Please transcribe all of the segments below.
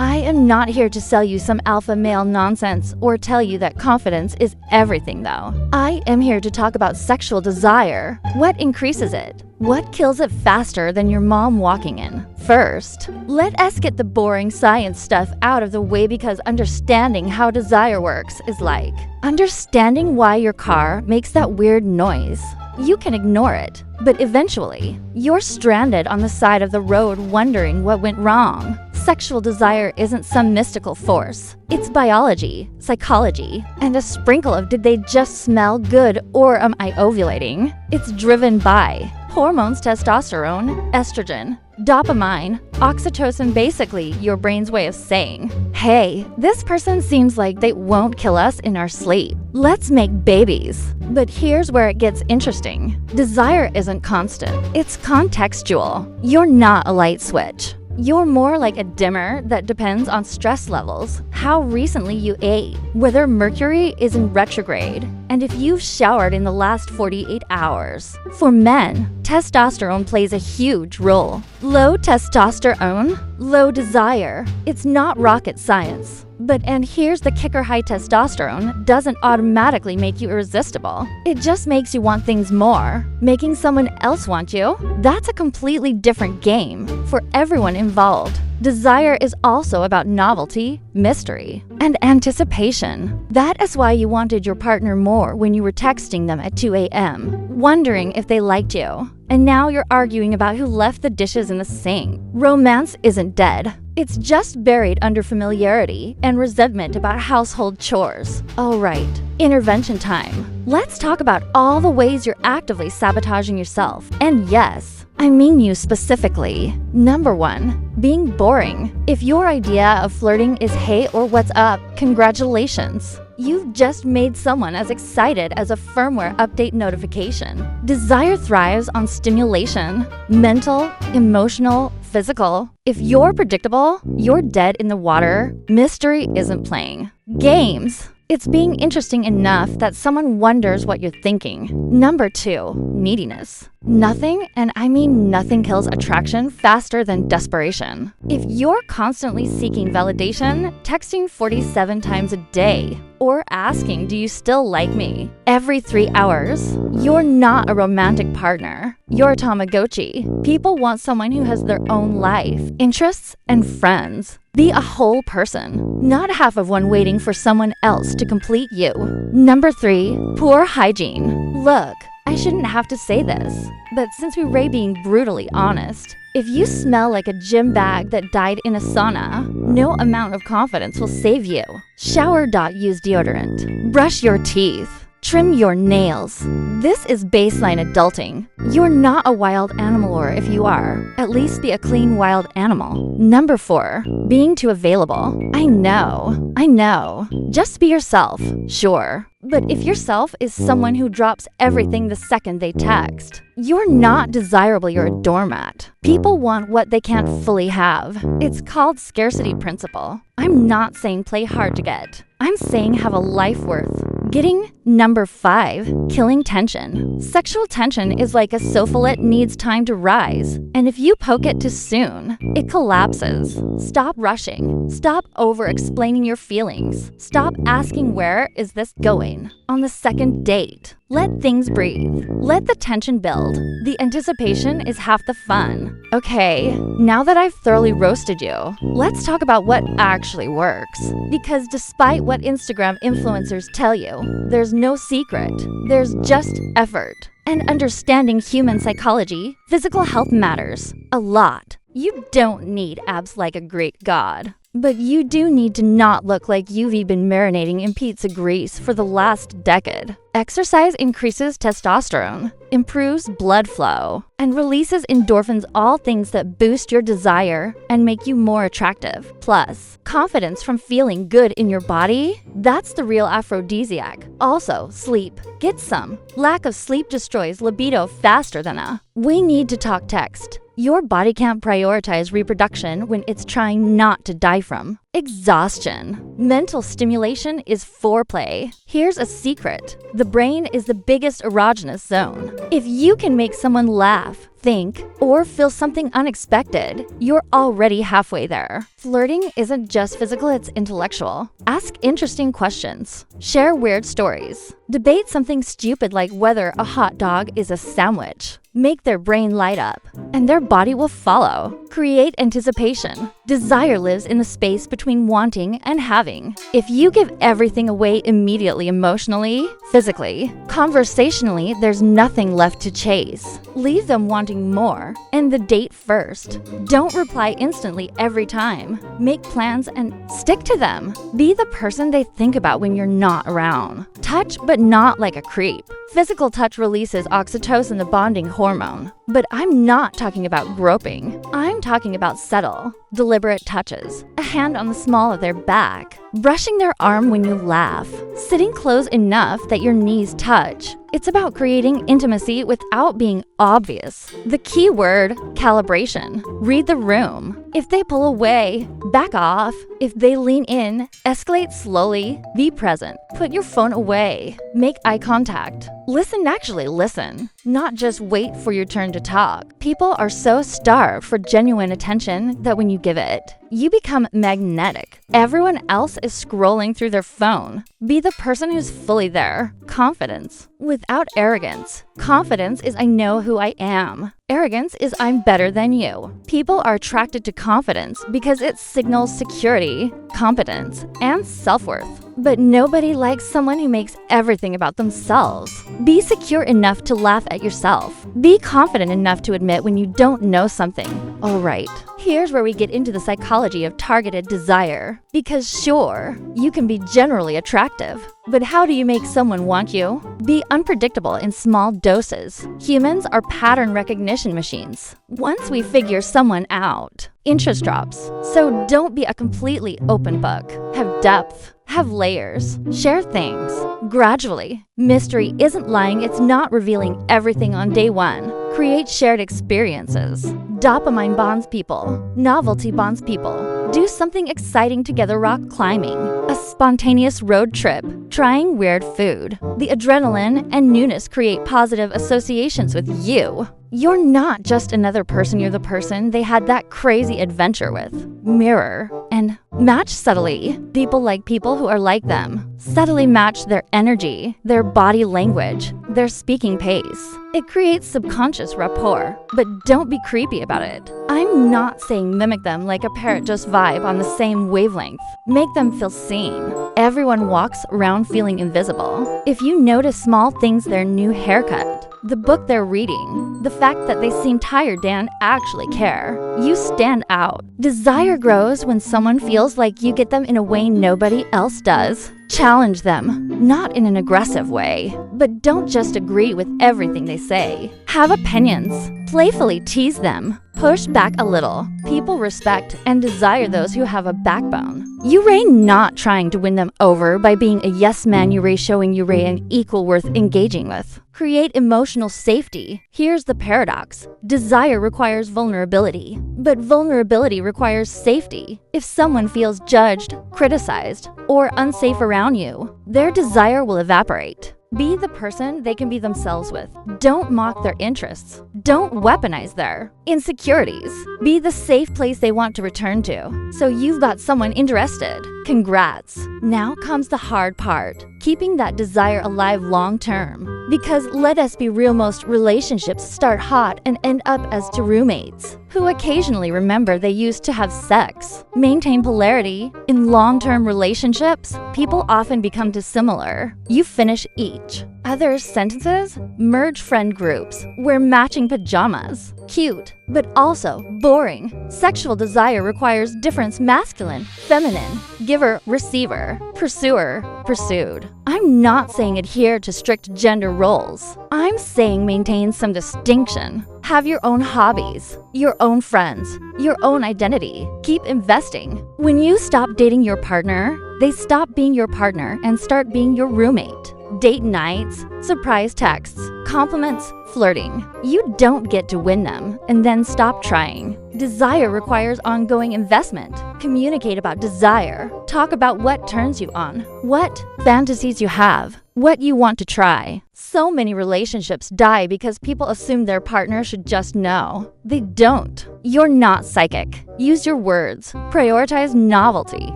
I am not here to sell you some alpha male nonsense or tell you that confidence is everything, though. I am here to talk about sexual desire. What increases it? What kills it faster than your mom walking in? First, let us get the boring science stuff out of the way, because understanding how desire works is like understanding why your car makes that weird noise. You can ignore it, but eventually, you're stranded on the side of the road wondering what went wrong. Sexual desire isn't some mystical force. It's biology, psychology, and a sprinkle of did they just smell good or am I ovulating? It's driven by hormones, testosterone, estrogen, dopamine, oxytocin, basically your brain's way of saying, hey, this person seems like they won't kill us in our sleep. Let's make babies. But here's where it gets interesting. Desire isn't constant. It's contextual. You're not a light switch. You're more like a dimmer that depends on stress levels, how recently you ate, whether Mercury is in retrograde, and if you've showered in the last 48 hours. For men, testosterone plays a huge role. Low testosterone, low desire. It's not rocket science. And here's the kicker, high testosterone doesn't automatically make you irresistible. It just makes you want things more. Making someone else want you, that's a completely different game for everyone involved. Desire is also about novelty, mystery, and anticipation. That is why you wanted your partner more when you were texting them at 2 a.m., wondering if they liked you. And now you're arguing about who left the dishes in the sink. Romance isn't dead. It's just buried under familiarity and resentment about household chores. All right, intervention time. Let's talk about all the ways you're actively sabotaging yourself. And yes, I mean you specifically. Number 1, being boring. If your idea of flirting is hey or what's up, congratulations. You've just made someone as excited as a firmware update notification. Desire thrives on stimulation, mental, emotional, physical. If you're predictable, you're dead in the water. Mystery isn't playing. Games. It's being interesting enough that someone wonders what you're thinking. Number 2, neediness. Nothing, and I mean nothing, kills attraction faster than desperation. If you're constantly seeking validation, texting 47 times a day, or asking, do you still like me, every 3 hours, you're not a romantic partner. You're a Tamagotchi. People want someone who has their own life, interests, and friends. Be a whole person, not half of one waiting for someone else to complete you. Number 3, poor hygiene. Look, I shouldn't have to say this, but since we were being brutally honest, if you smell like a gym bag that died in a sauna, no amount of confidence will save you. Shower. Use deodorant. Brush your teeth. Trim your nails. This is baseline adulting. You're not a wild animal, or if you are, at least be a clean wild animal. Number 4, being too available. I know. Just be yourself, sure. But if yourself is someone who drops everything the second they text, you're not desirable, you're a doormat. People want what they can't fully have. It's called scarcity principle. I'm not saying play hard to get. I'm saying have a life worth getting. Number 5, killing tension. Sexual tension is like a sofa that needs time to rise, and if you poke it too soon, it collapses. Stop rushing. Stop over-explaining your feelings. Stop asking where is this going on the second date. Let things breathe. Let the tension build. The anticipation is half the fun. Okay, now that I've thoroughly roasted you, let's talk about what actually works. Because despite what Instagram influencers tell you, there's no secret. There's just effort. And understanding human psychology, physical health matters a lot. You don't need abs like a Greek god. But you do need to not look like you've been marinating in pizza grease for the last decade. Exercise increases testosterone, improves blood flow, and releases endorphins, all things that boost your desire and make you more attractive. Plus, confidence from feeling good in your body, that's the real aphrodisiac. Also, sleep. Get some. Lack of sleep destroys libido faster than a we need to talk text. Your body can't prioritize reproduction when it's trying not to die from Exhaustion. Mental stimulation is foreplay. Here's a secret. The brain is the biggest erogenous zone. If you can make someone laugh, think, or feel something unexpected, you're already halfway there. Flirting isn't just physical, it's intellectual. Ask interesting questions. Share weird stories. Debate something stupid like whether a hot dog is a sandwich. Make their brain light up, and their body will follow. Create anticipation. Desire lives in the space between wanting and having. If you give everything away immediately emotionally, physically, conversationally, there's nothing left to chase. Leave them wanting more. End the date first. Don't reply instantly every time. Make plans and stick to them. Be the person they think about when you're not around. Touch, but not like a creep. Physical touch releases oxytocin, the bonding hormone. But I'm not talking about groping. I'm talking about subtle, deliberate touches. A hand on the small of their back. Brushing their arm when you laugh. Sitting close enough that your knees touch. It's about creating intimacy without being obvious. The key word, calibration. Read the room. If they pull away, back off. If they lean in, escalate slowly. Be present. Put your phone away. Make eye contact. Listen, actually listen. Not just wait for your turn to talk. People are so starved for genuine attention that when you give it, you become magnetic. Everyone else is scrolling through their phone. Be the person who's fully there. Confidence. Without arrogance. Confidence is I know who I am. Arrogance is I'm better than you. People are attracted to confidence because it signals security, competence, and self-worth. But nobody likes someone who makes everything about themselves. Be secure enough to laugh at yourself. Be confident enough to admit when you don't know something. All right, here's where we get into the psychology of targeted desire. Because sure, you can be generally attractive, but how do you make someone want you? Be unpredictable in small doses. Humans are pattern recognition machines. Once we figure someone out, interest drops. So don't be a completely open book. Have depth. Have layers. Share things. Gradually. Mystery isn't lying, it's not revealing everything on day one. Create shared experiences. Dopamine bonds people. Novelty bonds people. Do something exciting together, rock climbing. A spontaneous road trip. Trying weird food. The adrenaline and newness create positive associations with you. You're not just another person, you're the person they had that crazy adventure with. Mirror and match subtly. People like people who are like them. Subtly match their energy, their body language, their speaking pace. It creates subconscious rapport, but don't be creepy about it. I'm not saying mimic them like a parrot, just vibe on the same wavelength. Make them feel seen. Everyone walks around feeling invisible. If you notice small things, their new haircut, the book they're reading, the fact that they seem tired and actually care, you stand out. Desire grows when someone feels like you get them in a way nobody else does. Challenge them, not in an aggressive way, but don't just agree with everything they say. Have opinions. Playfully tease them. Push back a little. People respect and desire those who have a backbone. You reign not trying to win them over by being a yes man, you showing you an equal worth engaging with. Create emotional safety. Here's the paradox. Desire requires vulnerability, but vulnerability requires safety. If someone feels judged, criticized, or unsafe around you, their desire will evaporate. Be the person they can be themselves with. Don't mock their interests. Don't weaponize their insecurities. Be the safe place they want to return to. So you've got someone interested. Congrats. Now comes the hard part. Keeping that desire alive long term. Because let us be real, most relationships start hot and end up as two roommates who occasionally remember they used to have sex. Maintain polarity. In long-term relationships, people often become dissimilar. You finish each other's sentences. Merge friend groups. Wear matching pajamas. Cute, but also boring. Sexual desire requires difference: masculine, feminine, giver, receiver, pursuer, pursued. I'm not saying adhere to strict gender roles. I'm saying maintain some distinction. Have your own hobbies, your own friends, your own identity. Keep investing. When you stop dating your partner, they stop being your partner and start being your roommate. Date nights, surprise texts, compliments, flirting. You don't get to win them and then stop trying. Desire requires ongoing investment. Communicate about desire. Talk about what turns you on, what fantasies you have, what you want to try. So many relationships die because people assume their partner should just know. They don't. You're not psychic. Use your words. Prioritize novelty.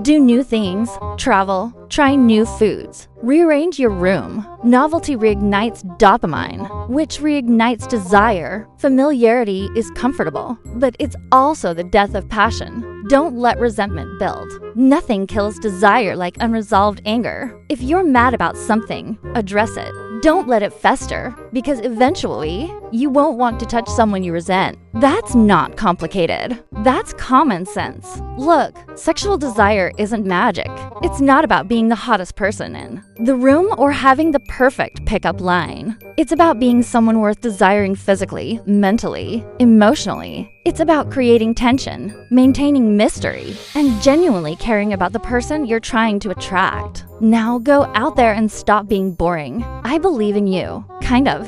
Do new things. Travel. Try new foods. Rearrange your room. Novelty reignites dopamine, which reignites desire. Familiarity is comfortable, but it's also the death of passion. Don't let resentment build. Nothing kills desire like unresolved anger. If you're mad about something, address it. Don't let it fester, because eventually, you won't want to touch someone you resent. That's not complicated. That's common sense. Look, sexual desire isn't magic. It's not about being the hottest person in the room or having the perfect pickup line. It's about being someone worth desiring physically, mentally, emotionally. It's about creating tension, maintaining mystery, and genuinely caring about the person you're trying to attract. Now go out there and stop being boring. I believe in you. Kind of.